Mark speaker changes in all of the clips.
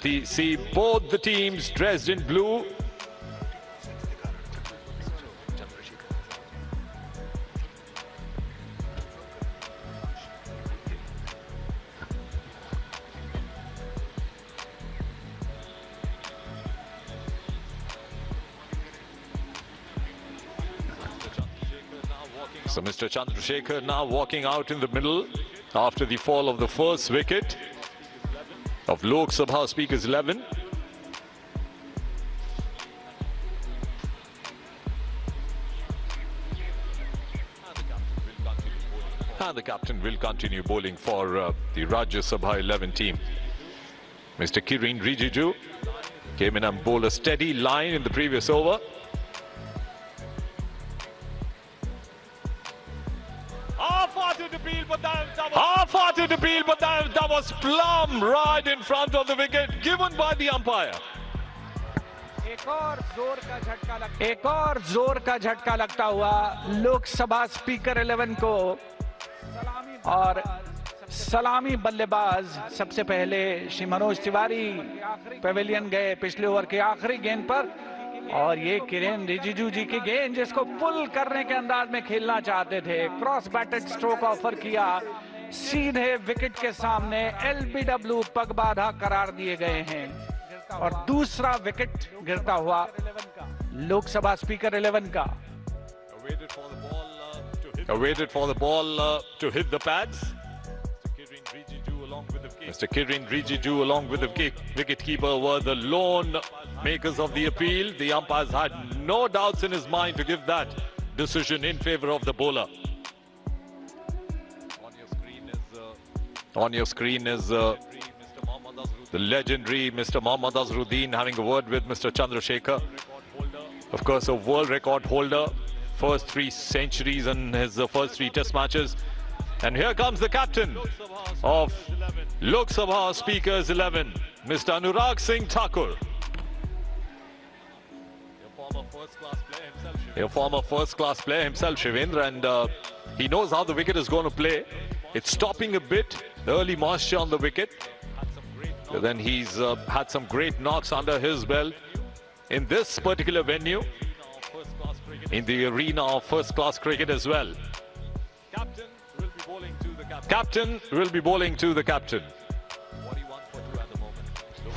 Speaker 1: See both the teams dressed in blue. So Mr. Chandrasekhar now walking out in the middle after the fall of the first wicket of Lok Sabha Speaker's 11. And the captain will continue bowling for the Rajya Sabha 11 team. Mr. Kiren Rijiju came in and bowled a steady line in the previous over. Half-hearted appeal, but that was plumb right in front of the wicket given by the umpire.
Speaker 2: एक और जोर का झटका लगता हुआ Lok Sabha speaker 11 को, और सलामी बल्लेबाज सबसे पहले श्री मनोज तिवारी पेविलियन गए पिछले ओवर के आखिरी गेंद पर, और ये किरेन रिजिजू जी की गेंद जिसको पुल करने के अंदाज में खेलना चाहते थे, क्रॉस बैटेड स्ट्रोक ऑफर किया, सीधे विकेट के सामने एलबीडब्ल्यू पगबाधा करार दिए गए हैं, और दूसरा विकेट गिरता हुआ लोकसभा स्पीकर 11 का।
Speaker 1: Awaited for the ball to hit the pads. Mr. Kiren Rijiju along with the wicketkeeper were the lone makers of the appeal. The umpires had no doubts in his mind to give that decision in favor of the bowler. On your screen is the legendary Mr. Mohammad Azharuddin having a word with Mr. Chandrasekhar. Of course, a world record holder, first 3 centuries in his first 3 test matches. And here comes the captain of Lok Sabha Speakers 11, Mr. Anurag Singh Thakur. A former first-class player himself, Shivendra, and he knows how the wicket is going to play. It's stopping a bit, the early moisture on the wicket. Then he's had some great knocks under his belt in this particular venue, in the arena of first-class cricket as well. Captain will be bowling to the captain.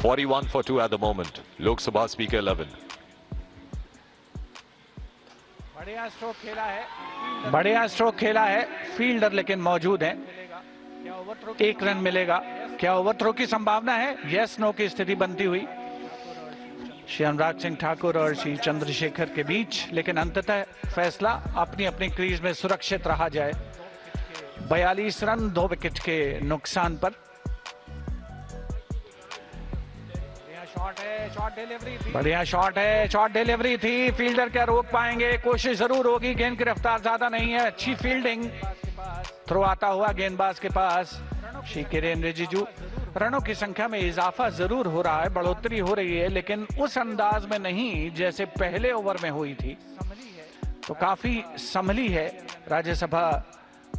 Speaker 1: 41 for 2 at the moment. Lok Sabha Speaker 11.
Speaker 2: बढ़िया stroke खेला है, fielder लेकिन मौजूद है। 1 run मिलेगा, क्या overthrow की संभावना है? यस नो की स्थिति बनती हुई श्री अनुराग सिंह ठाकुर और श्री चंद्रशेखर के बीच, लेकिन अंततः फैसला अपनी अपनी क्रीज में सुरक्षित रहा जाए। 42 रन 2 विकेट के नुकसान पर। बढ़िया शॉट है, शॉट डिलीवरी थी, फील्डर क्या रोक पाएंगे? कोशिश जरूर होगी, गेंद की रफ्तार ज्यादा नहीं है, अच्छी फील्डिंग, थ्रो आता हुआ गेंदबाज के पास। श्री किरेन रिजिजू, रनों की संख्या में इजाफा जरूर हो रहा है, बढ़ोतरी हो रही है, लेकिन उस अंदाज में नहीं जैसे पहले ओवर में हुई थी। तो काफी संभली है राज्यसभा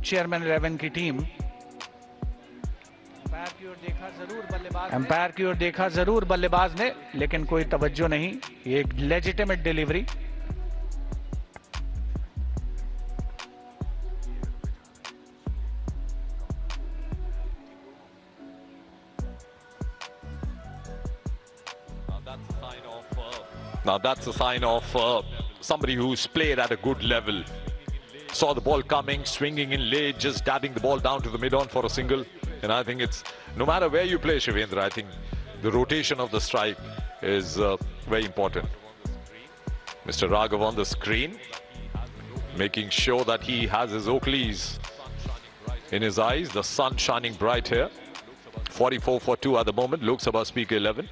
Speaker 2: चेयरमैन 11 की टीम। अंपायर की ओर देखा जरूर बल्लेबाज ने, लेकिन कोई तवज्जो नहीं। ये एक legitimate delivery.
Speaker 1: Now that's a sign of somebody who's played at a good level. Saw the ball coming, swinging in late, just dabbing the ball down to the mid-on for a single. And I think it's, no matter where you play, Shivendra, I think the rotation of the strike is very important. Mr. Raghav on the screen, making sure that he has his Oakleys in his eyes. The sun shining bright here. 44 for 2 at the moment, Lok Sabha Speaker 11.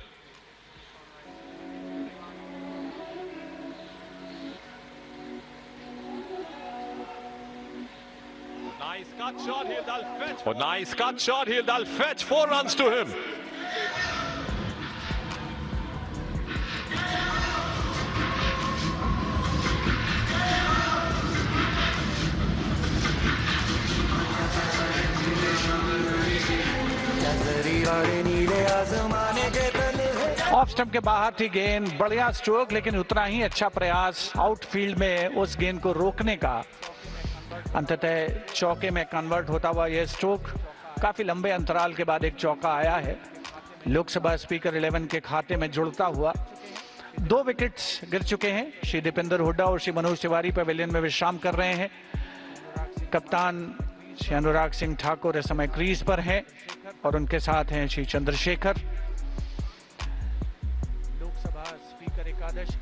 Speaker 1: A nice cut shot, he'll fetch 4 runs to him.
Speaker 3: नीले आसमाने के तले
Speaker 2: off stump के बाहर थी गेंद, बढ़िया stroke, लेकिन उतना ही अच्छा प्रयास आउटफील्ड में उस गेंद को रोकने का। अंततः चौके में कन्वर्ट होता हुआ यह स्ट्रोक काफी लंबे अंतराल के बाद एक चौका आया है। लोकसभा स्पीकर 11 के खाते में जुड़ता हुआ 2 विकेट्स गिर चुके हैं। श्री दीपेंद्र हुड्डा और श्री मनोज तिवारी पवेलियन में विश्राम कर रहे हैं। कप्तान श्री अनुराग सिंह ठाकुर इस समय क्रीज पर हैं और उनके साथ हैं श्री चंद्रशेखर।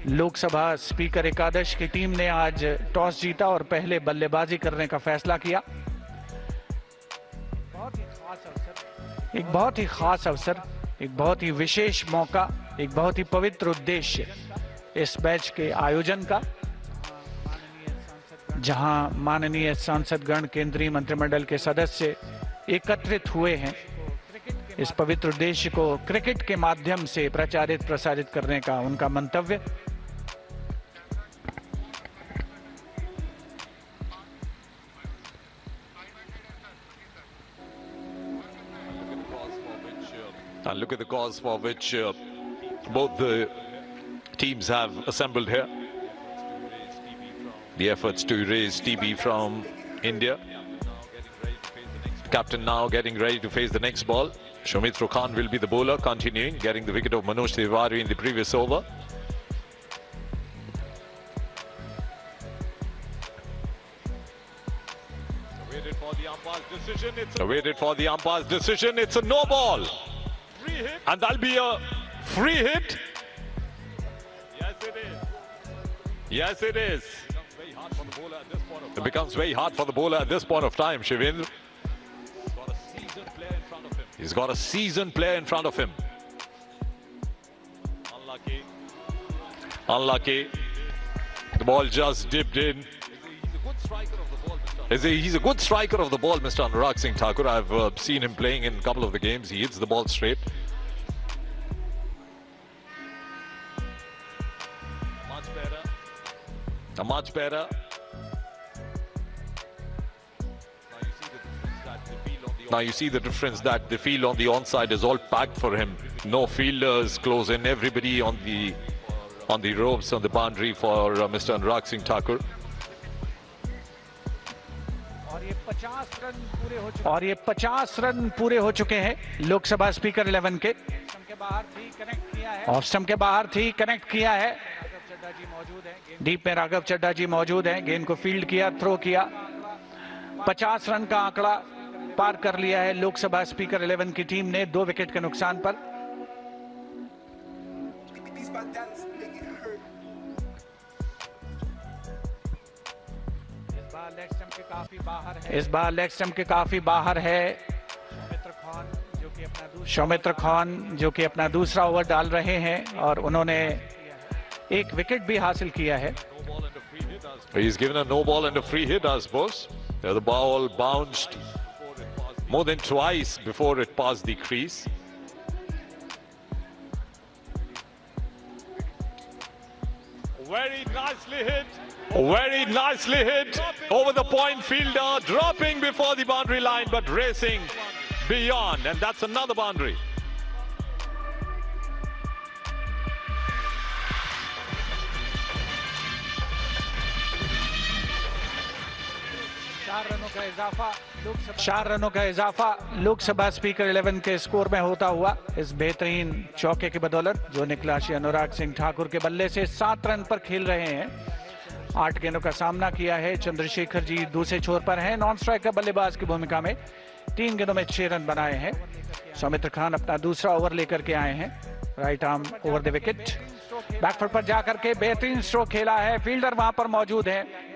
Speaker 2: लोकसभा स्पीकर एकादश की टीम ने आज टॉस जीता और पहले बल्लेबाजी करने का फैसला किया। एक बहुत ही खास अवसर, एक बहुत ही विशेष मौका, एक बहुत ही पवित्र उद्देश्य इस मैच के आयोजन का, जहां माननीय सांसदगण, केंद्रीय मंत्रिमंडल के सदस्य एकत्रित हुए हैं इस पवित्र उद्देश्य को क्रिकेट के माध्यम से प्रचारित प्रसारित करने का उनका मंतव्य।
Speaker 1: And look at the cause for which both the teams have assembled here. The efforts to erase TB from India. Captain now getting ready to face the next ball. Soumitra Khan will be the bowler, continuing, getting the wicket of Manoj Tiwari in the previous over. Awaited for the umpire's decision. Awaited for the umpire's decision. It's a no ball. And that'll be a free hit. Yes, it is. Yes, it is. It becomes very hard for the bowler at this point of time, Shivendra. He's got a seasoned player in front of him. Unlucky. Unlucky. The ball just dipped in. He's a good striker of the ball, Mr. Anurag Singh Thakur. I've seen him playing in a couple of the games. He hits the ball straight. Much better. Much better. Now you see the difference that the field on the onside is all packed for him. No fielders close in. Everybody on the ropes, on the boundary for Mr. Anurag Singh Thakur.
Speaker 2: और ये 50 run पूरे हो चुके हैं Lok Sabha speaker 11 के। Off stump के बाहर थी, कनेक्ट किया है। डीप में राघव चड्ढा जी मौजूद हैं। गेंद को फील्ड किया, थ्रो किया। 50 रन का आंकड़ा पार कर लिया है लोकसभा स्पीकर 11 की टीम ने 2 विकेट के नुकसान पर। इस बार लेग स्टंप के काफी बाहर है। सौमित्र खान जो कि अपना दूसरा ओवर डाल रहे हैं और उन्होंने एक विकेट भी हासिल किया है।
Speaker 1: He's given a no ball and a free hit, I suppose. The ball bounced more than twice before it passed the crease. Very nicely hit. Very nicely hit over the point fielder, dropping before the boundary line but racing beyond, and that's another boundary.
Speaker 2: चार रनों का इजाफा Lok Sabha speaker 11 के score में होता हुआ इस बेहतरीन चौके की बदौलत जो निकला श्री अनुराग सिंह ठाकुर के बल्ले से। 7 रन पर खेल रहे हैं। 8 गेंदों का सामना किया है। चंद्रशेखर जी दूसरे छोर पर हैं, नॉन स्ट्राइकर बल्लेबाज की भूमिका में। 3 गेंदों में 6 रन बनाए हैं। सौमित्र खान अपना दूसरा ओवर लेकर के आए हैं। Right arm over the wicket, back foot पर जाकर के बेहतरीन स्ट्रोक खेला है। फील्डर वहां पर मौजूद है।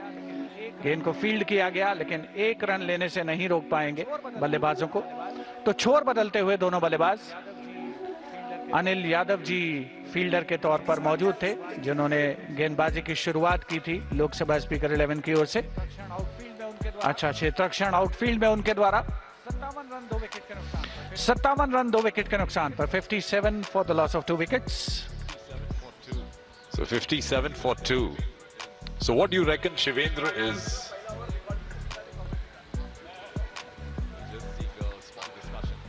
Speaker 2: गेंद को फील्ड किया गया लेकिन 1 रन लेने से नहीं रोक पाएंगे बल्लेबाजों को। तो छोर बदलते हुए दोनों बल्लेबाज। अनिल यादव जी फील्डर के तौर पर मौजूद थे जिन्होंने गेंदबाजी की शुरुआत की थी लोकसभा स्पीकर 11 की ओर से। अच्छा क्षेत्ररक्षण आउटफील्ड में उनके द्वारा 57 रन 2 विकेट के नुकसान पर। 57 for the loss of 2 wickets.
Speaker 1: So 57 for 2. So what do you reckon, Shivendra, is...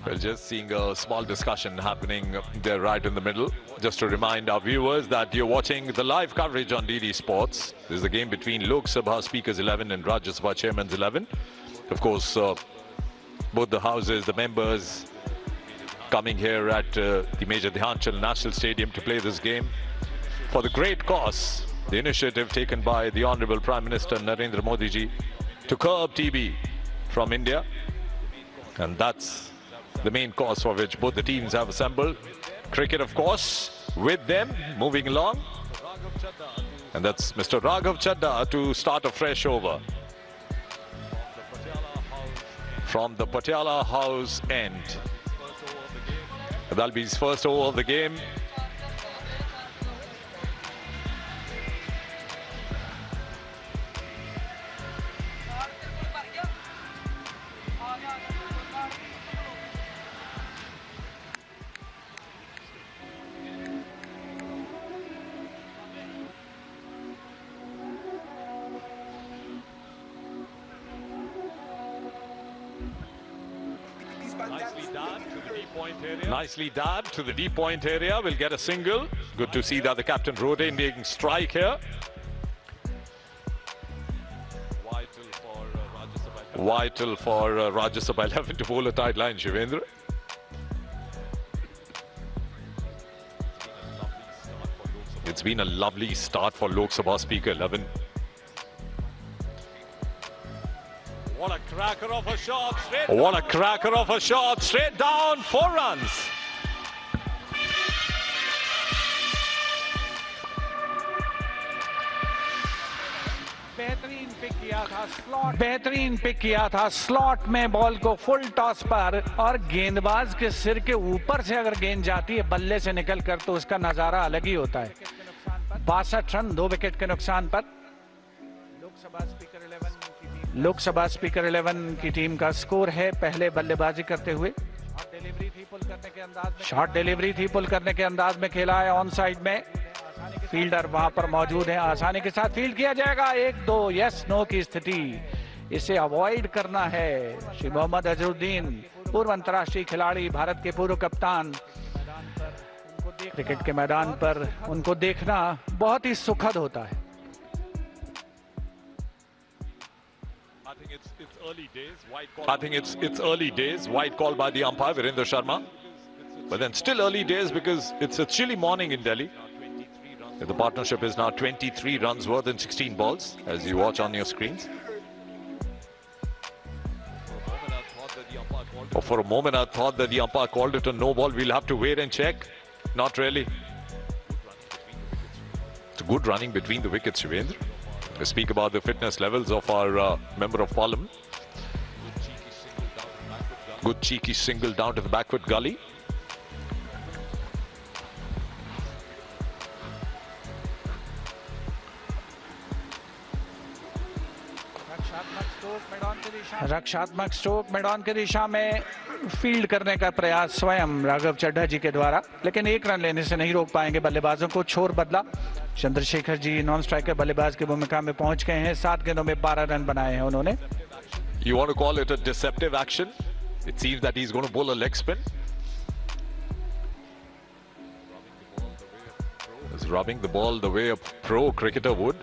Speaker 1: Well, just seeing a small discussion happening there right in the middle. Just to remind our viewers that you're watching the live coverage on DD Sports. This is a game between Lok Sabha Speakers 11 and Rajya Sabha Chairman's 11. Of course, both the houses, the members coming here at the Major Dhyan Chand National Stadium to play this game for the great cause, the initiative taken by the Honorable Prime Minister Narendra Modi ji to curb TB from India. And that's the main cause for which both the teams have assembled. Cricket, of course, with them, moving along. And that's Mr. Raghav Chadha to start a fresh over. From the Patiala House end. That'll be his first over of the game. Nicely done to the deep point area. Will get a single. Good to see that the captain rode in making strike here. Vital for Rajya Sabha 11 to bowl a tight line, Shivendra. It's been a lovely start for Lok Sabha Speaker 11. What a cracker of a shot, straight down. What a cracker of a shot, straight down, 4 runs.
Speaker 2: बेहतरीन pick किया था slot में ball को full toss पर, और गेंदबाज के सिर के ऊपर से अगर गेंद जाती है बल्ले से निकल कर तो उसका नजारा अलग ही होता है। 62 रन 2 विकेट के नुकसान पर लोक सभा स्पीकर 11 की टीम का स्कोर है। पहले बल्लेबाजी करते हुए शॉर्ट डिलीवरी थी पुल करने के अंदाज में खेला है। ऑन साइड में फील्डर वहां पर मौजूद है, आसानी के साथ फील्ड किया जाएगा। 1-2 यस नो की स्थिति, इसे अवॉइड करना है। श्री मोहम्मद अजहरुद्दीन, पूर्व अंतर्राष्ट्रीय खिलाड़ी, भारत के पूर्व कप्तान, क्रिकेट के मैदान पर उनको देखना बहुत ही सुखद होता है।
Speaker 1: I think it's early days. White call by the umpire Virendra Sharma, but then still early days because it's a chilly morning in Delhi. The partnership is now 23 runs worth in 16 balls, as you watch on your screens. For a moment I thought that the umpire called it a no ball. We'll have to wait and check. Not really. It's good running between the wickets, Shivendra. We speak about the fitness levels of our Member of Parliament. Good cheeky single down to the backward gully.
Speaker 2: रक्षात्मक stroke मैदान की दिशा में field करने का प्रयास स्वयं राघव चड्ढा जी के द्वारा, लेकिन 1 रन लेने से नहीं रोक पाएंगे बल्लेबाजों को। छोर बदला, चंद्रशेखर जी नॉन स्ट्राइकर बल्लेबाज की भूमिका में पहुंच गए हैं। 7 गेंदों में 12 रन बनाए हैं उन्होंने।
Speaker 1: You want to call it a deceptive action? It seems that he's going to bowl a leg spin. He's rubbing the ball the way a pro cricketer would.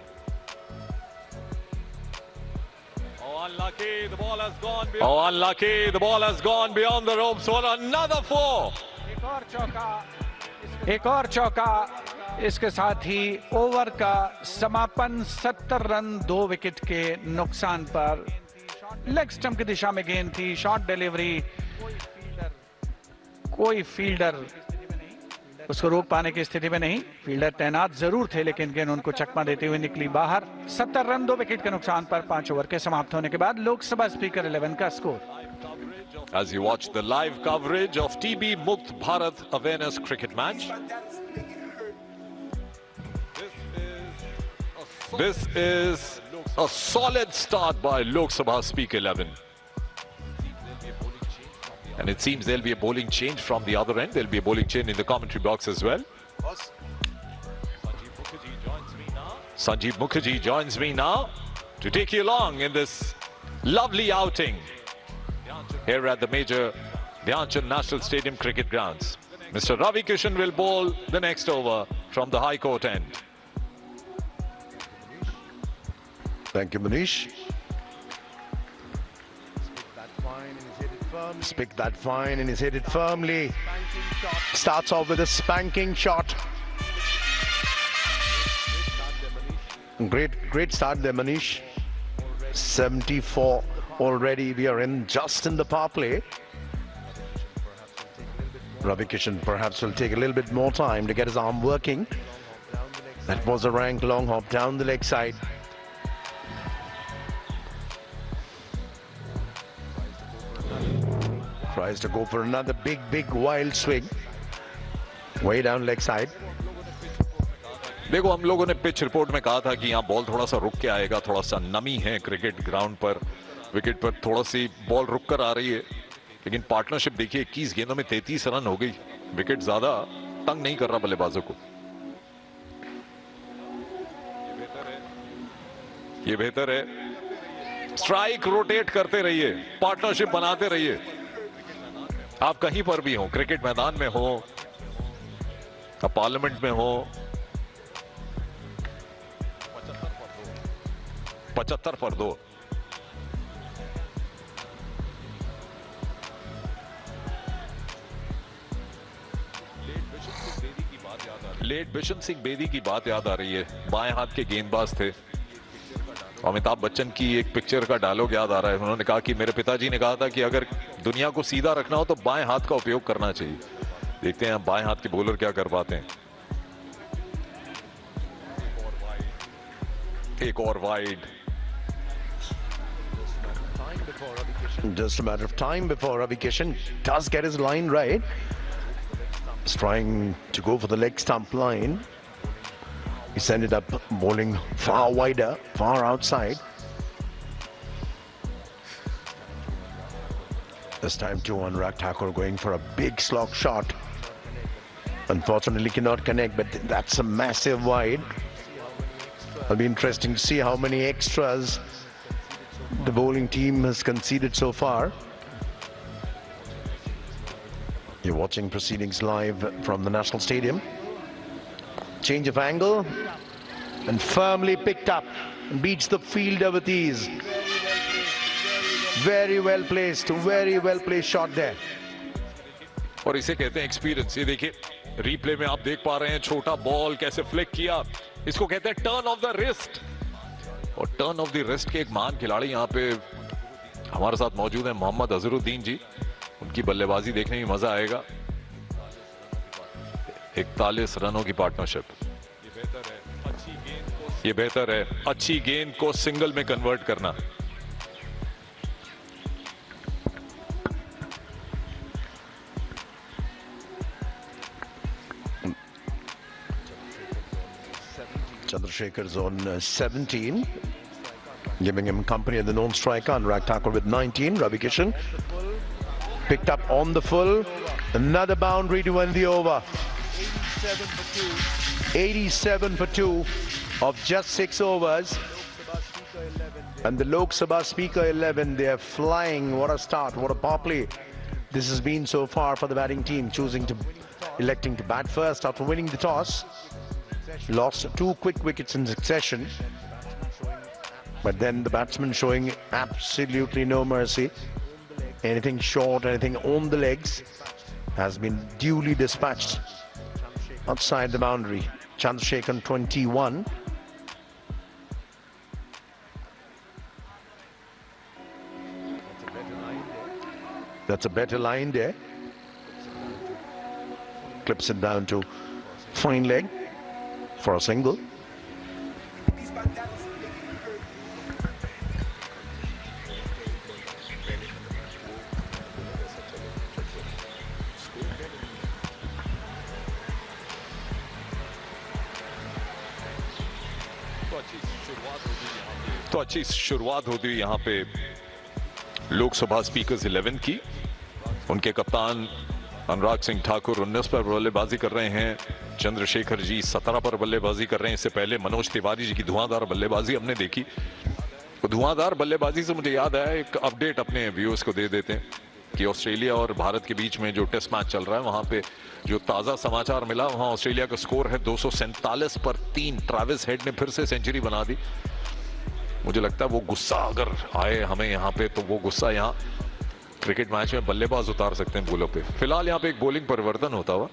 Speaker 1: Unlucky, the ball has gone beyond. Oh, unlucky, the ball has gone beyond the ropes. What another 4.
Speaker 2: एक और चौका, इसके साथ ही over का समापन। 70 run 2 wicket के नुकसान पर। लेग स्टंप की दिशा में गेंद थी, शॉर्ट डिलीवरी, कोई फील्डर उसको रोक पाने की स्थिति में नहीं। फील्डर तैनात जरूर थे लेकिन गेंद उनको चकमा देते हुए निकली बाहर। 70 रन 2 विकेट के नुकसान पर 5 ओवर के समाप्त होने के बाद लोकसभा स्पीकर 11 का score.
Speaker 1: As you watch the live coverage of TB Mukt Bharat Awareness Cricket Match. This is a solid start by Lok Sabha Speaker 11. And it seems there'll be a bowling change from the other end. There'll be a bowling change in the commentary box as well. Sanjeev Mukherjee joins me now to take you along in this lovely outing here at the Major Dhyanchand National Stadium cricket grounds. Mr. Ravi Kishan will bowl the next over from the High Court end.
Speaker 3: Thank you, Manish. Spick that fine and he's hit it firmly. Starts off with a spanking shot. Great start there, Manish. 74 already. We are just in the power play. Ravi Kishan perhaps will take a little bit more time to get his arm working. That was a rank long hop down the leg side. Tries to go for another big wild swing. Way down leg side.
Speaker 1: देखो, हम लोगों ने pitch report में कहा था कि यहाँ ball थोड़ा सा रुक के आएगा, थोड़ा सा नमी है क्रिकेट ग्राउंड पर, विकेट पर थोड़ा सी बॉल रुक कर आ रही है, लेकिन पार्टनरशिप देखिए 21 गेंदों में 33 रन हो गई। विकेट ज्यादा तंग नहीं कर रहा बल्लेबाजों को। ये बेहतर है। स्ट्राइक रोटेट करते रहिए, पार्टनरशिप बनाते रहिए। आप कहीं पर भी हो, क्रिकेट मैदान में हो, आप पार्लियामेंट में हो, 75 पर 2। लेट बिशन सिंह बेदी की बात याद आ रही है। बाएं हाथ के गेंदबाज थे। अमिताभ बच्चन की एक पिक्चर का डायलॉग याद आ रहा है। उन्होंने कहा कि मेरे पिताजी ने कहा था कि अगर दुनिया को सीधा रखना हो तो बाएं हाथ का उपयोग करना चाहिए। देखते हैं बाएं हाथ के बॉलर क्या कर पाते हैं। एक और wide.
Speaker 3: Just a matter of time before Ravi Kishan does get his line right. He's trying to go for the leg stump line. He's ended up bowling far wider, far outside. This time too, Anurag Thakur going for a big slog shot. Unfortunately cannot connect, but that's a massive wide. It'll be interesting to see how many extras the bowling team has conceded so far. You're watching proceedings live from the National Stadium. Change of angle and firmly picked up and beats the fielder with ease. Very well placed shot there.
Speaker 1: और इसे कहते हैं experience. ये देखिए replay में आप देख पा रहे हैं, छोटा बॉल कैसे फ्लिक किया। इसको कहते हैं टर्न ऑफ द रिस्ट। और टर्न ऑफ द रिस्ट के एक महान खिलाड़ी यहाँ पे हमारे साथ मौजूद हैं, मोहम्मद अजहरुद्दीन जी। उनकी बल्लेबाजी देखने में मजा आएगा। 41 रनों की पार्टनरशिप। ये बेहतर है अच्छी गेंद को सिंगल में कन्वर्ट करना।
Speaker 3: Chandrasekhar's on 17, giving him company at the known striker. Anurag Thakur with 19. Ravi Kishan picked up on the full. Another boundary to end the over. 87 for 2 of just 6 overs. And the Lok Sabha Speaker 11, they are flying. What a start, what a power play this has been so far for the batting team, electing to bat first after winning the toss. Lost 2 quick wickets in succession, but then the batsman showing absolutely no mercy. Anything short, anything on the legs has been duly dispatched outside the boundary. Chandrasekhar 21. That's a better line there. Clips it down to fine leg for a single.
Speaker 1: तो अच्छी शुरुआत होती हुई यहाँ पे Lok Sabha speakers 11 की। उनके कप्तान अनुराग सिंह ठाकुर 19 पर बल्लेबाजी कर रहे हैं। चंद्रशेखर जी 17 पर बल्लेबाजी कर रहे हैं। इससे पहले मनोज तिवारी जी की धुआंधार बल्लेबाजी हमने देखी। तो धुआंधार बल्लेबाजी से मुझे याद आया, एक अपडेट अपने व्यूअर्स को दे देते हैं। कि ऑस्ट्रेलिया और भारत के बीच में जो टेस्ट मैच चल रहा है वहां पे जो ताजा समाचार मिला, वहां ऑस्ट्रेलिया का स्कोर है 247 पर 3। ट्रेविस हेड ने फिर से सेंचुरी बना दी। मुझे लगता है वो गुस्सा अगर आए हमें यहाँ पे, तो वो गुस्सा यहाँ क्रिकेट मैच में बल्लेबाज उतार सकते हैं बॉलों पे। फिलहाल यहाँ पे एक बॉलिंग परिवर्तन होता हुआ।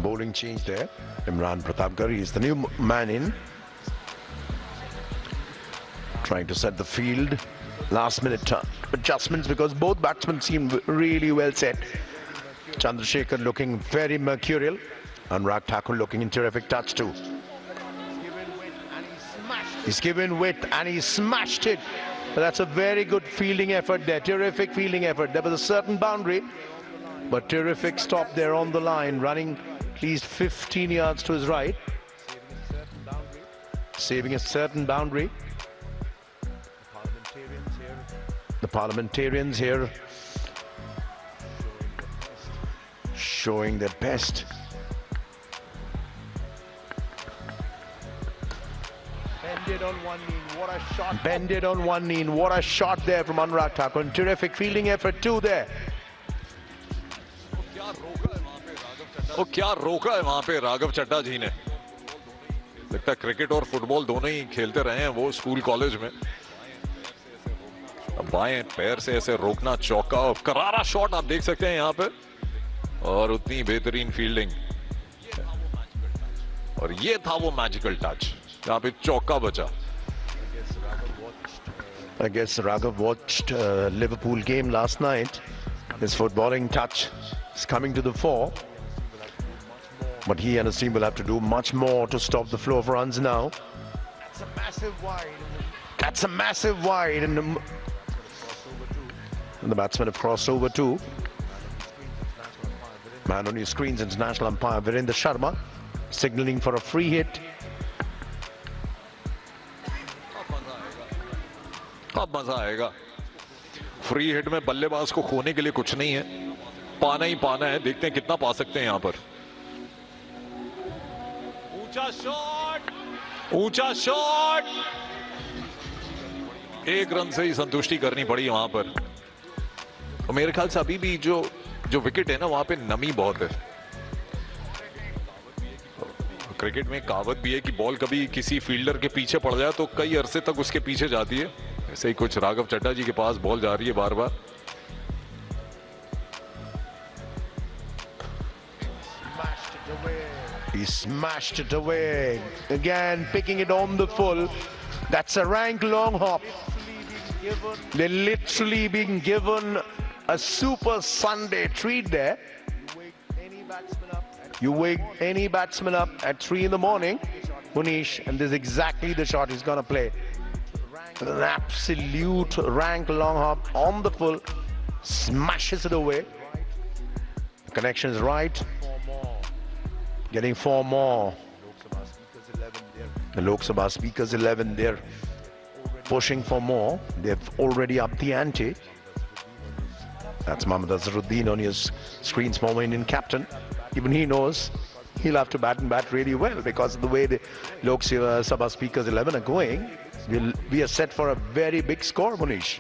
Speaker 3: Bowling change there. Imran Pratapgarh is the new man in. Trying to set the field. Last minute adjustments because both batsmen seem really well set. Chandrasekhar looking very mercurial. Anurag Thakur looking in terrific touch too. He's given width and he smashed it. But that's a very good fielding effort there. Terrific fielding effort. There was a certain boundary, but terrific stop there on the line, running at least 15 yards to his right, saving a certain boundary. The parliamentarians here showing their best. Bended on one knee, what a shot. Bended on one knee, what a shot there from Anurag Thakur. And terrific fielding effort too there.
Speaker 1: वो क्या रोका है वहां पे राघव चड्ढा जी ने। लगता है cricket और फुटबॉल दोनों ही खेलते रहे हैं वो स्कूल कॉलेज में। अब बाएं पैर से ऐसे रोकना, चौका, करारा शॉट आप देख सकते हैं यहाँ पे, और उतनी बेहतरीन फील्डिंग। और ये था वो मैजिकल टच यहाँ पे चौका बचा।
Speaker 3: I guess Raghav watched Liverpool game last night. His footballing touch is coming to the fore. But he and his team will have to do much more to stop the flow of runs now. That's a massive wide. That's a massive wide. And the batsmen have crossed over too. Man on your screens, international umpire Virendra Sharma signaling for a free hit.
Speaker 1: अब मजा आएगा। Free hit में बल्लेबाज को खोने के लिए कुछ नहीं है, पाना ही पाना है। देखते हैं कितना पा सकते हैं यहाँ पर। ऊंचा शॉट, ऊंचा शॉट। एक रन से ही संतुष्टि करनी पड़ी वहां पर। और मेरे ख्याल से अभी भी जो विकेट है ना, वहां पे नमी बहुत है। क्रिकेट में कहावत भी है कि बॉल कभी किसी फील्डर के पीछे पड़ जाए तो कई अरसे तक उसके पीछे जाती है। ऐसे ही कुछ राघव चड्ढा जी के पास बॉल जा रही है बार बार।
Speaker 3: He smashed it away. Again, picking it on the full. That's a rank long hop. They're literally being given a super Sunday treat there. You wake any batsman up at 3 in the morning, Munish, and this is exactly the shot he's going to play. An absolute rank long hop on the full. Smashes it away. The connection is right. Getting 4 more. The Lok Sabha Speakers 11, they're pushing for more. They've already upped the ante. That's Mohammad Azharuddin on his screens, former Indian captain. Even he knows he'll have to bat and bat really well because of the way the Lok Sabha Speakers 11 are going. We are set for a very big score, Munish.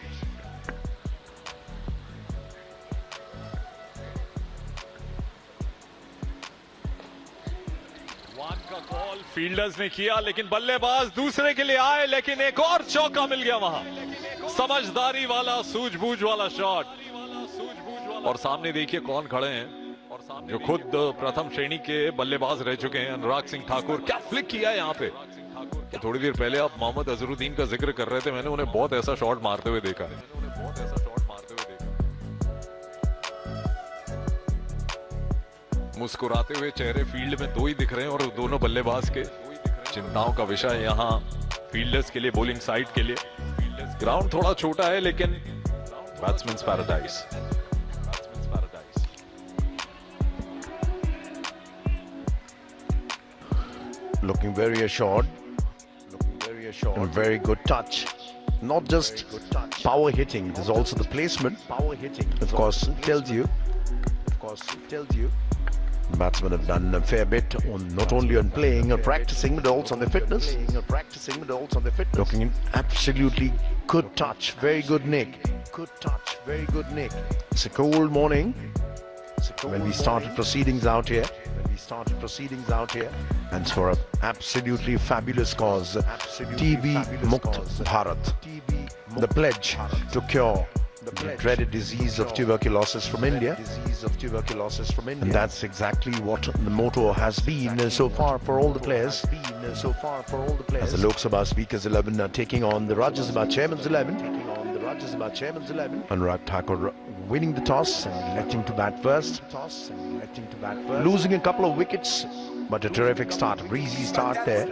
Speaker 1: Fielders ने किया, लेकिन बल्लेबाज दूसरे के लिए आए, लेकिन एक और चौका मिल गया वहां। समझदारी वाला, सूझबूझ वाला शॉट। और सामने देखिए कौन खड़े हैं, जो खुद प्रथम श्रेणी के बल्लेबाज रह चुके हैं। अनुराग सिंह ठाकुर, क्या फ्लिक किया है यहाँ पे। थोड़ी देर पहले आप मोहम्मद अजहरुद्दीन का जिक्र कर रहे थे, मैंने उन्हें बहुत ऐसा शॉट मारते हुए देखा है। मुस्कुराते हुए चेहरे फील्ड में 2 ही दिख रहे हैं, और दोनों बल्लेबाज के चिंताओं का विषय यहाँ फील्डर्स के लिए, बॉलिंग साइड के लिए। ग्राउंड थोड़ा छोटा है, लेकिन batsmen paradise.
Speaker 3: Looking very assured. And very good touch. Not just power hitting, there's also the placement. Power hitting, of course, tells you. Batsmen have done a fair bit on not only on playing or practicing, but also on their fitness. Looking in absolutely good touch, very good nick. It's a cold morning when we started proceedings out here. And for an absolutely fabulous cause, TB Mukt Bharat, the pledge to cure the dreaded disease of tuberculosis from India. And that's exactly what the motto has been so far for all the players. As the Lok Sabha Speakers 11 are taking on the Rajya Sabha Chairman's 11. Anurag Thakur winning the toss and electing to bat first. Losing a couple of wickets, but a terrific start, breezy start there.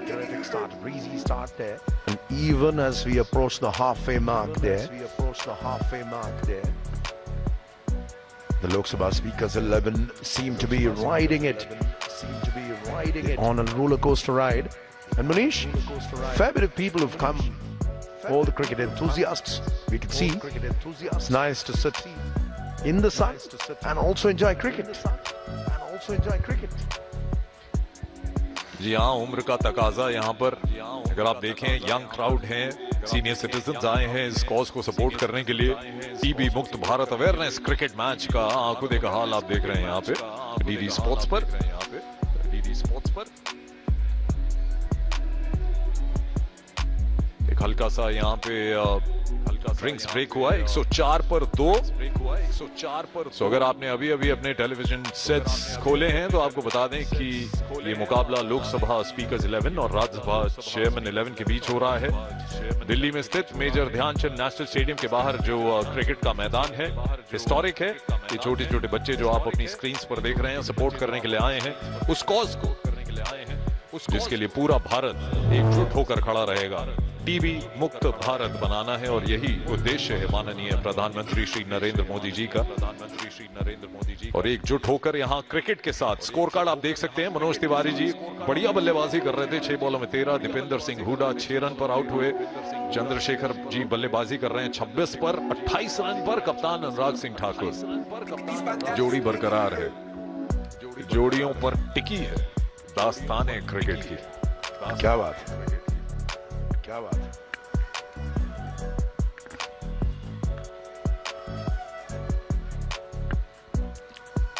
Speaker 3: And even as we approach the halfway mark there, the Lok Sabha Speakers 11 seem to be riding it on a roller coaster ride. And Manish, fair bit of people have come, all the cricket enthusiasts, we can see. It's nice to sit in the sun and also enjoy cricket.
Speaker 1: जी हाँ, उम्र का तकाजा यहाँ पर अगर आप देखें, young crowd हैं, सीनियर सिटीजन्स आए हैं इस कॉज को सपोर्ट करने के लिए। टीबी मुक्त भारत अवेयरनेस क्रिकेट मैच का आंखों देखा हाल आप देख रहे हैं यहाँ पे डीडी स्पोर्ट्स पर। एक हल्का सा यहाँ पे ड्रिंक्स ब्रेक हुआ है, 104 पर 2। तो अगर आपने अभी अपने टेलीविजन सेट्स खोले हैं तो आपको बता दें कि ये मुकाबला लोकसभा स्पीकर्स 11 और राज्यसभा चेयरमैन 11 के बीच हो रहा है। दिल्ली में स्थित मेजर ध्यानचंद नेशनल स्टेडियम के बाहर जो क्रिकेट का मैदान है, हिस्टोरिक है। ये छोटे छोटे बच्चे जो आप अपनी स्क्रीन पर देख रहे हैं, सपोर्ट करने के लिए आए हैं उस कॉज को, जिसके लिए पूरा भारत एकजुट होकर खड़ा रहेगा। टीबी मुक्त भारत बनाना है और यही उद्देश्य है माननीय प्रधानमंत्री श्री नरेंद्र मोदी जी का। और एकजुट होकर यहाँ क्रिकेट के साथ स्कोर कार्ड आप देख सकते हैं। मनोज तिवारी जी बढ़िया बल्लेबाजी कर रहे थे, 6 बॉलों में 13। दीपेंद्र सिंह हुडा 6 रन पर आउट हुए। चंद्रशेखर जी बल्लेबाजी कर रहे हैं 26 पर 28 रन पर। कप्तान अनुराग सिंह ठाकुर। जोड़ी बरकरार है, जोड़ियों पर टिकी है दास्तान है क्रिकेट की।
Speaker 3: क्या बात है।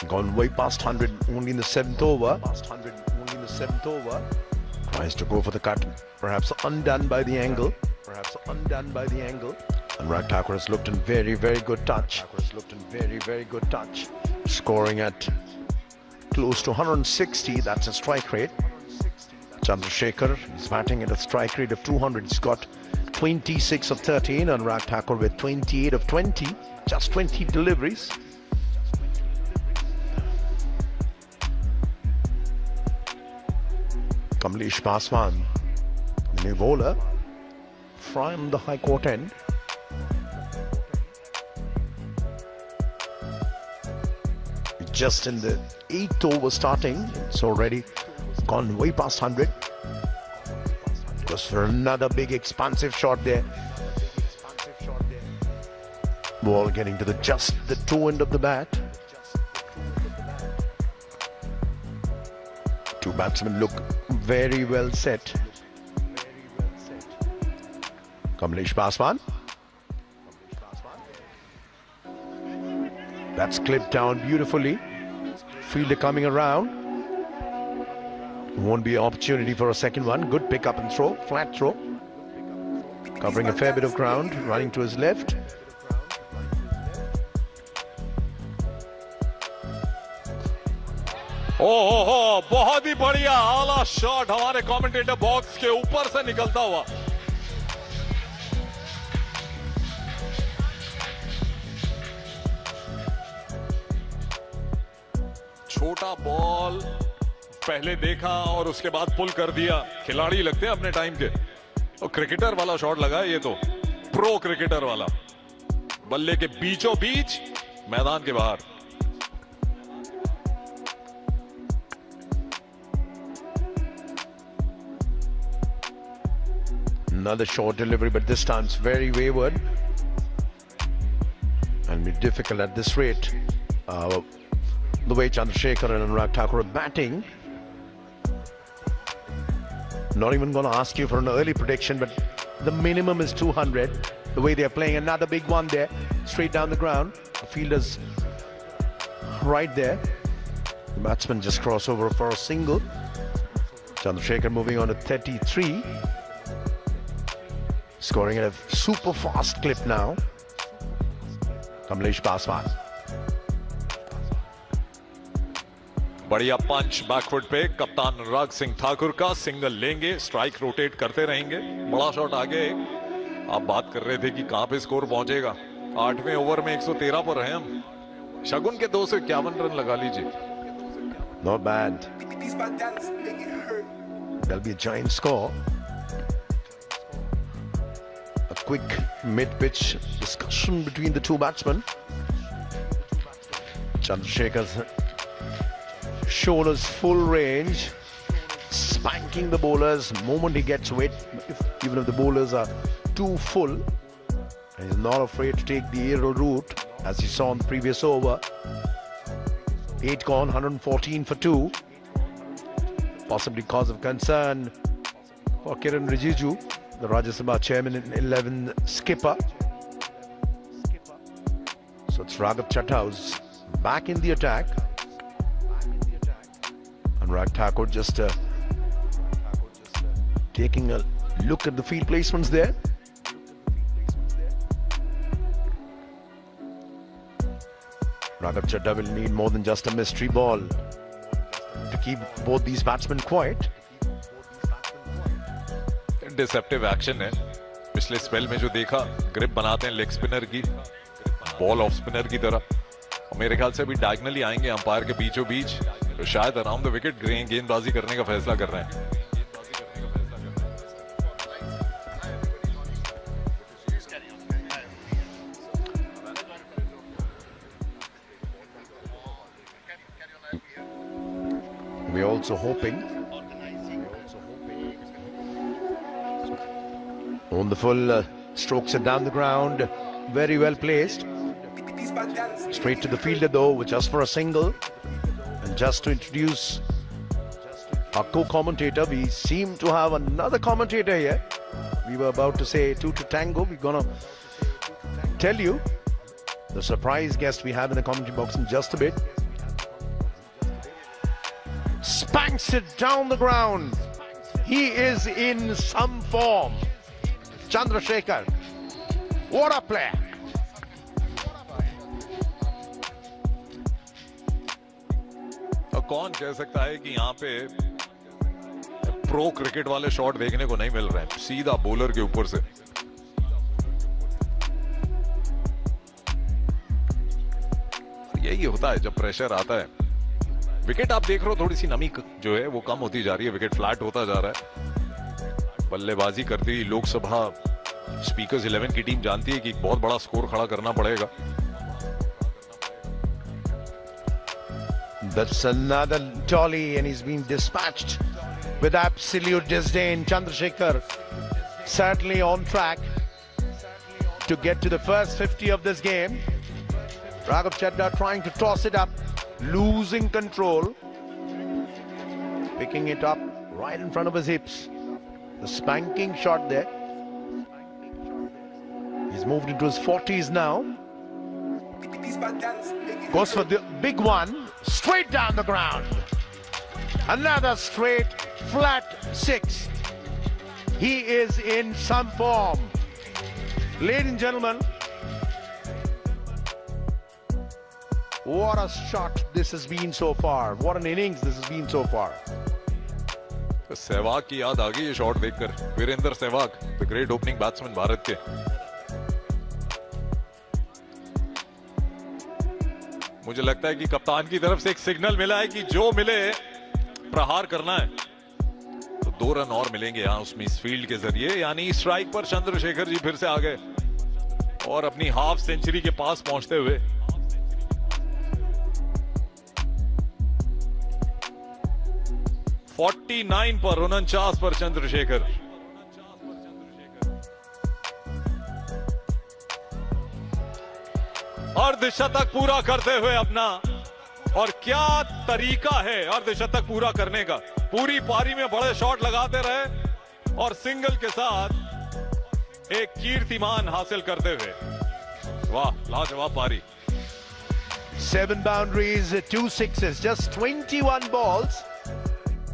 Speaker 3: Gone way past 100, only in the 7th over. Tries to go for the cut, perhaps undone by the angle. And Anurag Thakur has looked in very, very good touch. Scoring at close to 160, that's a strike rate. Chandrasekhar is batting at a strike rate of 200. He's got 26 of 13. Anurag Thakur with 28 of 20. Just 20 deliveries. Kamlesh Paswan, the new bowler from the High Court end. Just in the 8th over starting, it's already gone way past 100. Goes for another big expansive shot there. Ball getting to just the toe end of the bat. Two batsmen look very well set. Kamlesh Paswan. That's clipped down beautifully. Fielder coming around. Won't be an opportunity for a second one. Good pick up and throw, flat throw. Covering a fair bit of ground, running to his left.
Speaker 1: ओहो, बहुत ही बढ़िया आला shot हमारे commentator box के ऊपर से निकलता हुआ। छोटा बॉल पहले देखा और उसके बाद पुल कर दिया। खिलाड़ी लगते हैं अपने टाइम के। तो क्रिकेटर वाला शॉट लगा है ये तो, प्रो क्रिकेटर वाला। बल्ले के बीचों बीच मैदान के बाहर।
Speaker 3: Another short delivery, but this time it's very wayward and be difficult at this rate. The way Chandrasekhar and Anurag Thakur are batting. Not even going to ask you for an early prediction, but the minimum is 200. The way they're playing, another big one there, straight down the ground. The fielder's right there. The batsman just cross over for a single. Chandrasekhar moving on to 33. Scoring at a super fast clip now. Kamlesh Paswan.
Speaker 1: बढ़िया पंच back foot पे कप्तान अनुराग सिंह ठाकुर का single लेंगे, strike rotate करते रहेंगे. बड़ा shot आगे. आप बात कर रहे थे कि कहां पे स्कोर पहुंचेगा. 8वें ओवर में 113 पर हैं हम. शगुन के 251 रन लगा लीजिए.
Speaker 3: Not bad. That'll be a giant score. A quick mid-pitch discussion between the two batsmen. Chandrasekhar's shoulders full range, spanking the bowlers moment he gets wet, even if the bowlers are too full. And he's not afraid to take the aerial route, as you saw in the previous over. 8 gone, 114 for 2. Possibly cause of concern for Kiran Rijiju, the Rajya Sabha chairman and 11 skipper. So it's Raghav Chadha who's back in the attack. Anurag Thakur just taking a look at the field placements there. Raghav Chadha will need more than just a mystery ball to keep both these batsmen quiet.
Speaker 1: Deceptive action है. पिछले spell में जो देखा, grip बनाते हैं leg spinner की, ball off spinner की तरह. और मेरे ख्याल से अभी डायगनली आएंगे अंपायर के बीचों बीच, तो शायद अराउंड द विकेट गेंदबाजी करने का फैसला कर रहे हैं.
Speaker 3: We're also hoping on the full strokes are down the ground, very well placed. Straight to the fielder though, just for a single. And just to introduce our co-commentator, we seem to have another commentator here. We were about to say 2 to tango. We're gonna tell you the surprise guest we have in the commentary box in just a bit. Spanks it down the ground. He is in some form. Chandrasekhar, what a player.
Speaker 1: कौन कह सकता है कि यहाँ पे pro cricket वाले shot देखने को नहीं मिल रहे हैं, सीधा बॉलर के ऊपर से. यही होता है जब प्रेशर आता है. विकेट आप देख रहे हो, थोड़ी सी नमी जो है वो कम होती जा रही है, विकेट फ्लैट होता जा रहा है. बल्लेबाजी करती लोकसभा स्पीकर्स 11 की टीम जानती है कि बहुत बड़ा स्कोर खड़ा करना पड़ेगा.
Speaker 3: That's another dolly and he's been dispatched with absolute disdain. Chandrasekhar certainly on track to get to the first 50 of this game. Raghav Chadha trying to toss it up, losing control, picking it up right in front of his hips. The spanking shot there. He's moved into his 40s now. Goes for the big one, straight down the ground. Another straight, flat 6. He is in some form. Ladies and gentlemen, what a shot this has been so far. What an innings this has been so far.
Speaker 1: Sehwag की याद आ गई ये shot देखकर. Virender Sehwag, the great opening batsman Bharat के. मुझे लगता है कि कप्तान की तरफ से एक सिग्नल मिला है कि जो मिले प्रहार करना है. तो 2 रन और मिलेंगे यहां उस मिस फील्ड के जरिए, यानी स्ट्राइक पर चंद्रशेखर जी फिर से आ गए और अपनी हाफ सेंचुरी के पास पहुंचते हुए. पर 49 पर चंद्रशेखर. अर्धशतक पूरा करते हुए अपना, और क्या तरीका है अर्धशतक पूरा करने का। पूरी पारी में बड़े शॉट लगाते रहे और सिंगल के साथ एक कीर्तिमान हासिल करते हुए। वाह, लाजवाब पारी।
Speaker 3: 7 boundaries, 2 sixes, just 21 balls.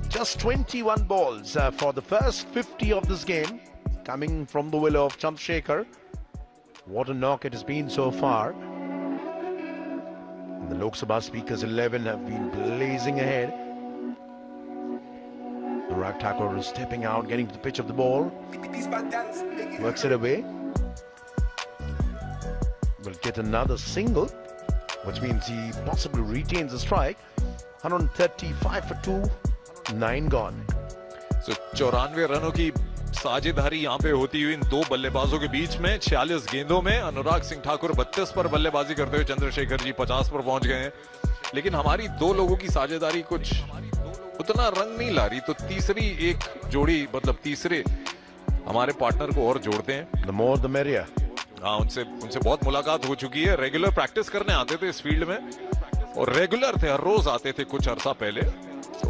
Speaker 3: Just 21 balls for the first 50 of this game, coming from the will of Chandrasekhar. What a knock it has been so far. The Lok Sabha Speakers 11 have been blazing ahead. Anurag Thakur is stepping out, getting to the pitch of the ball. Works it away. Will get another single, which means he possibly retains the strike. 135 for 2, 9 gone.
Speaker 1: So 94 रनों की साझेदारी यहां पे होती हुई इन दो बल्लेबाजों के बीच में। 46 गेंदों में अनुराग सिंह ठाकुर 32 पर बल्लेबाजी करते हुए चंद्रशेखर जी 50 पर पहुंच गए हैं। लेकिन हमारी दो लोगों की साझेदारी कुछ उतना रंग नहीं ला रही, तो तीसरी एक जोड़ी, मतलब तीसरे हमारे पार्टनर को और जोड़ते हैं।
Speaker 3: The more the merrier.
Speaker 1: हाँ, उनसे बहुत मुलाकात हो चुकी है। रेगुलर प्रैक्टिस करने आते थे इस फील्ड में और रेगुलर थे, हर रोज आते थे कुछ अरसा पहले।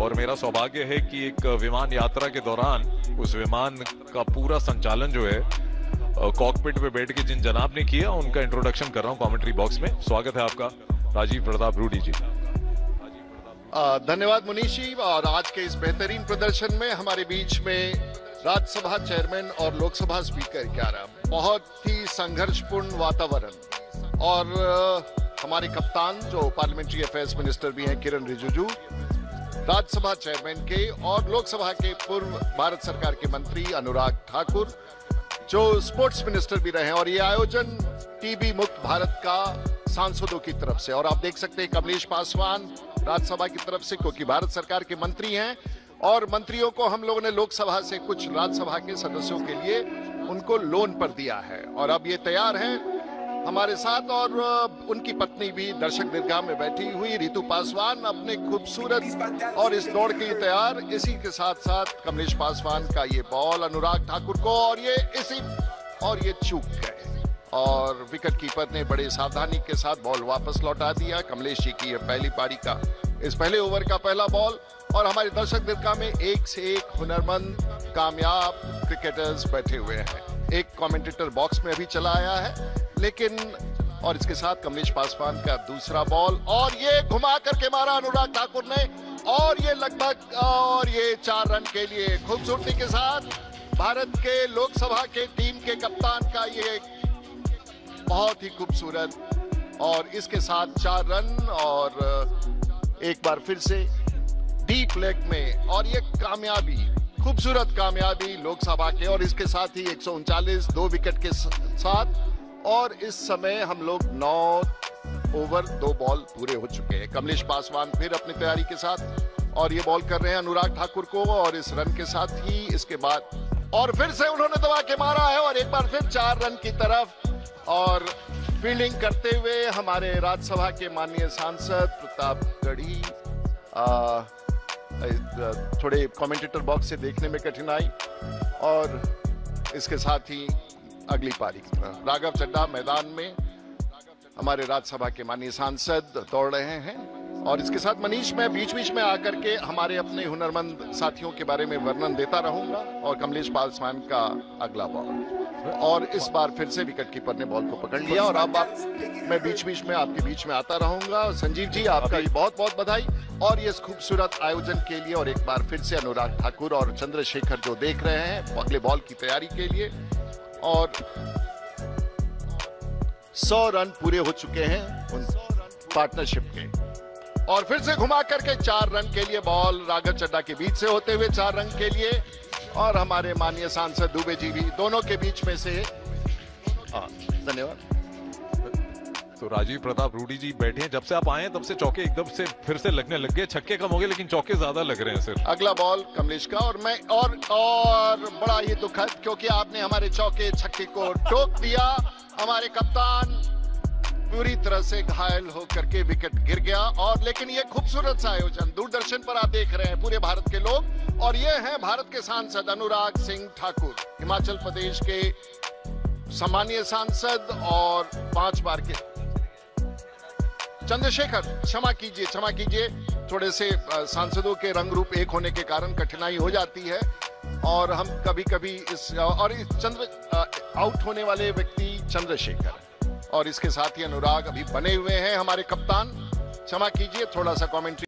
Speaker 1: और मेरा सौभाग्य है कि एक विमान यात्रा के दौरान उस विमान का पूरा संचालन जो है कॉकपिट पे बैठ के जिन जनाब ने किया, उनका इंट्रोडक्शन कर रहा हूं कमेंट्री बॉक्स में। स्वागत है आपका, राजीव प्रताप रूडी जी।
Speaker 4: धन्यवाद मुनीश जी। और आज के इस बेहतरीन प्रदर्शन में हमारे बीच में राज्यसभा चेयरमैन और लोकसभा स्पीकर 11, बहुत ही संघर्षपूर्ण वातावरण, और हमारे कप्तान जो पार्लियामेंट्री अफेयर्स मिनिस्टर भी हैं किरण रिजिजू, राज्यसभा चेयरमैन के और लोकसभा के पूर्व भारत सरकार के मंत्री अनुराग ठाकुर जो स्पोर्ट्स मिनिस्टर भी रहे हैं। और ये आयोजन टीबी मुक्त भारत का सांसदों की तरफ से, और आप देख सकते हैं कमलेश पासवान राज्यसभा की तरफ से, क्योंकि भारत सरकार के मंत्री हैं, और मंत्रियों को हम लोगों ने लोकसभा से कुछ राज्यसभा के सदस्यों के लिए उनको लोन पर दिया है। और अब ये तैयार हैं हमारे साथ, और उनकी पत्नी भी दर्शक दीर्घा में बैठी हुई रितु पासवान अपने खूबसूरत और इस दौड़ के लिए तैयार। इसी के साथ साथ कमलेश पासवान का ये बॉल अनुराग ठाकुर को, और ये चूक गए, और विकेट कीपर ने बड़े सावधानी के साथ बॉल वापस लौटा दिया। कमलेश जी की यह पहली पारी का, इस पहले ओवर का पहला बॉल, और हमारे दर्शक दीर्घा में एक से एक हुनरमंद कामयाब क्रिकेटर्स बैठे हुए हैं। एक कमेंटेटर बॉक्स में अभी चला आया है, लेकिन और इसके साथ कमलेश पासवान का दूसरा बॉल, और ये घुमा करके मारा अनुराग ठाकुर ने, और ये लगभग, और ये 4 रन के लिए खूबसूरती के साथ भारत के लोकसभा के टीम के कप्तान का ये बहुत ही खूबसूरत, और इसके साथ 4 रन, और एक बार फिर से डीप लेग में, और ये कामयाबी, खूबसूरत कामयाबी लोकसभा के, और इसके साथ ही 139 2 विकेट के साथ, और इस समय हम लोग 9 ओवर 2 बॉल पूरे हो चुके हैं। कमलेश पासवान फिर अपनी तैयारी के साथ, और ये बॉल कर रहे हैं अनुराग ठाकुर को, और इस रन के साथ ही इसके बाद, और फिर से उन्होंने दबा के मारा है, और एक बार फिर 4 रन की तरफ, और फील्डिंग करते हुए हमारे राज्यसभा के माननीय सांसद प्रतापगढ़ी, थोड़े कमेंटेटर बॉक्स से देखने में कठिनाई, और इसके साथ ही अगली पारी की तरफ राघव चड्ढा मैदान में हमारे राज्यसभा के माननीय सांसद दौड़ रहे हैं, और इसके साथ मनीष मैं बीच बीच में आकर के हमारे अपने हुनरमंद साथियों के बारे में वर्णन देता रहूंगा, और कमलेश पासवान का अगला बॉल, और इस बार फिर से विकेट कीपर ने बॉल को पकड़ लिया, और अब मैं बीच बीच में आपके बीच में आता रहूंगा। संजीव जी, आपका बहुत बहुत बधाई, और ये खूबसूरत आयोजन के लिए, और एक बार फिर से अनुराग ठाकुर और चंद्रशेखर जो देख रहे हैं अगले बॉल की तैयारी के लिए, और 100 रन पूरे हो चुके हैं उन पार्टनरशिप के, और फिर से घुमा करके 4 रन के लिए बॉल राघव चड्ढा के बीच से होते हुए 4 रन के लिए, और हमारे माननीय सांसद दुबे जी भी दोनों के बीच में से। धन्यवाद।
Speaker 1: तो राजीव प्रताप रूडी जी बैठे हैं, जब से आप आए हैं तब से चौके एकदम से फिर से लगने लग गए। छक्के कम हो गए लेकिन चौके ज्यादा लग रहे हैं सर।
Speaker 4: अगला बॉल कमलेश का, और मैं और बड़ा ही दुखद, क्योंकि आपने हमारे चौके छक्के को टोक दिया। हमारे कप्तान पूरी तरह से घायल होकर के विकेट गिर गया, और लेकिन ये खूबसूरत सा आयोजन दूरदर्शन पर आप देख रहे हैं पूरे भारत के लोग, और ये हैं भारत के सांसद अनुराग सिंह ठाकुर, हिमाचल प्रदेश के सम्मानीय सांसद और 5 बार के चंद्रशेखर, क्षमा कीजिए, थोड़े से सांसदों के रंग रूप एक होने के कारण कठिनाई हो जाती है और हम कभी-कभी आउट होने वाले व्यक्ति चंद्रशेखर और इसके साथ ही अनुराग अभी बने हुए हैं हमारे कप्तान। क्षमा कीजिए, थोड़ा सा कमेंट्री